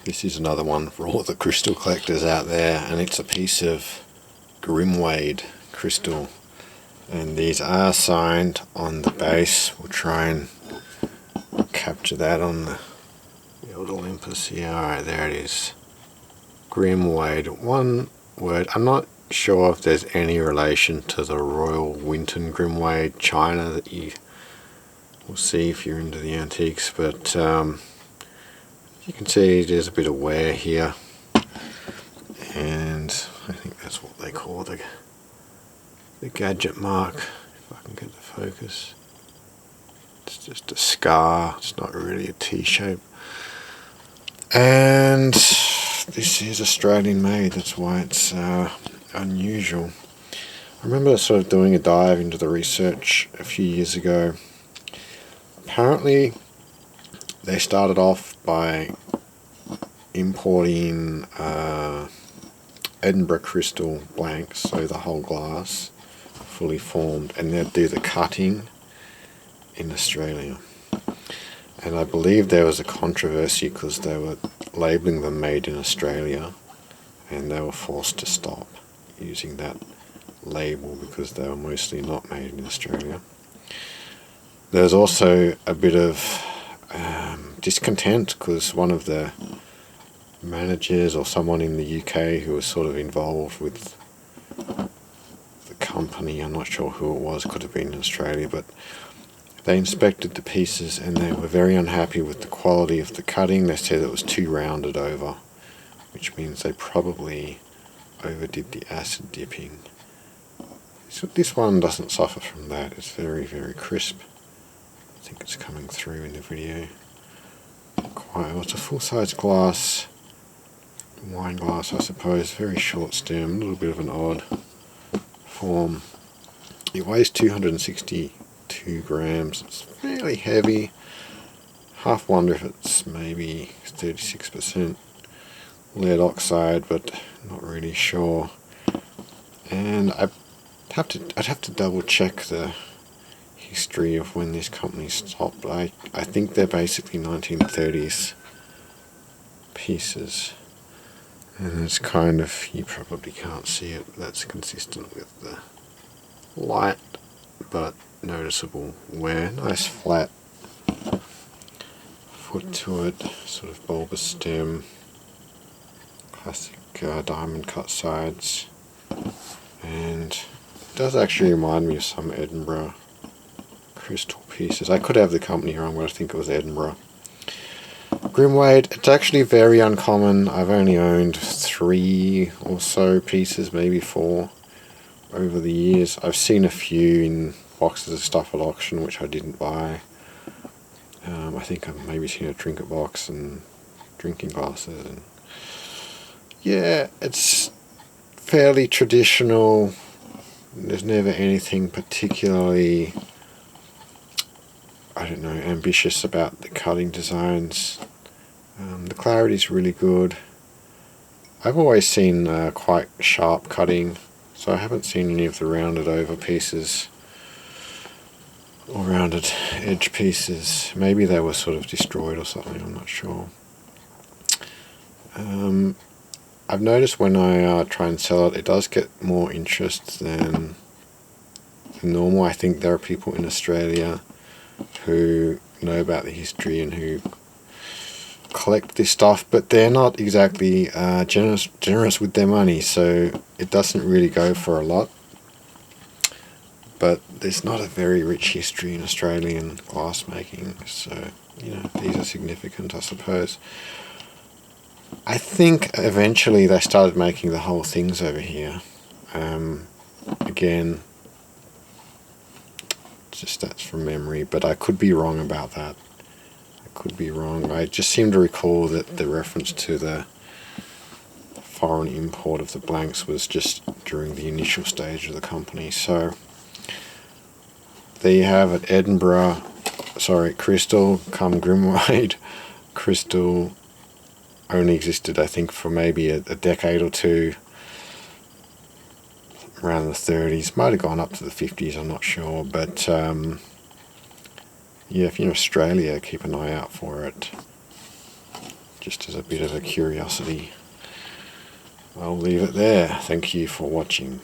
This is another one for all the crystal collectors out there, and it's a piece of Grimwade Crystal, and these are signed on the base. We'll try and capture that on the old Olympus here. Alright, there it is. Grimwade, one word. I'm not sure if there's any relation to the Royal Winton Grimwade China that you will see if you're into the antiques, but you can see there's a bit of wear here, and I think that's what they call the gadget mark, if I can get the focus. It's just a scar, it's not really a T-shape. And this is Australian made, that's why it's unusual. I remember sort of doing a dive into the research a few years ago. Apparently they started off by importing Edinburgh crystal blanks, so the whole glass fully formed, and they'd do the cutting in Australia. And I believe there was a controversy because they were labelling them made in Australia, and they were forced to stop using that label because they were mostly not made in Australia. There's also a bit of discontent because one of the managers or someone in the UK who was sort of involved with the company, I'm not sure who it was, could have been in Australia, but they inspected the pieces and they were very unhappy with the quality of the cutting. They said it was too rounded over, which means they probably overdid the acid dipping. So this one doesn't suffer from that. It's very, very crisp. I think it's coming through in the video quite well. It's a full-size glass, wine glass I suppose, very short stem, a little bit of an odd form. It weighs 262 grams, it's fairly heavy. Half wonder if it's maybe 36% lead oxide, but not really sure. And I'd have to double check the history of when this company stopped. I think they're basically 1930s pieces, and it's kind of, you probably can't see it, that's consistent with the light, but noticeable wear. Nice flat foot to it, sort of bulbous stem, classic diamond cut sides, and it does actually remind me of some Edinburgh crystal pieces. I could have the company wrong, but I think it was Edinburgh. Grimwade, it's actually very uncommon. I've only owned 3 or so pieces, maybe 4 over the years. I've seen a few in boxes of stuff at auction which I didn't buy. I think I've maybe seen a trinket box and drinking glasses, and yeah, it's fairly traditional. There's never anything particularly, I don't know, ambitious about the cutting designs. The clarity's really good. I've always seen quite sharp cutting, so I haven't seen any of the rounded over pieces or rounded edge pieces. Maybe they were sort of destroyed or something, I'm not sure. I've noticed when I try and sell it, it does get more interest than normal. I think there are people in Australia who know about the history and who collect this stuff, but they're not exactly generous with their money, so it doesn't really go for a lot. But there's not a very rich history in Australian glass making, so you know, these are significant, I suppose. I think eventually they started making the whole things over here. Again, just that's from memory, but I could be wrong about that. I could be wrong. I just seem to recall that the reference to the foreign import of the blanks was just during the initial stage of the company. So there you have it, Edinburgh, Crystal, come Grimwade. Crystal only existed, I think, for maybe a decade or two, around the 30s, might have gone up to the 50s, I'm not sure, but yeah, if you're in Australia, keep an eye out for it. just as a bit of a curiosity. I'll leave it there. Thank you for watching.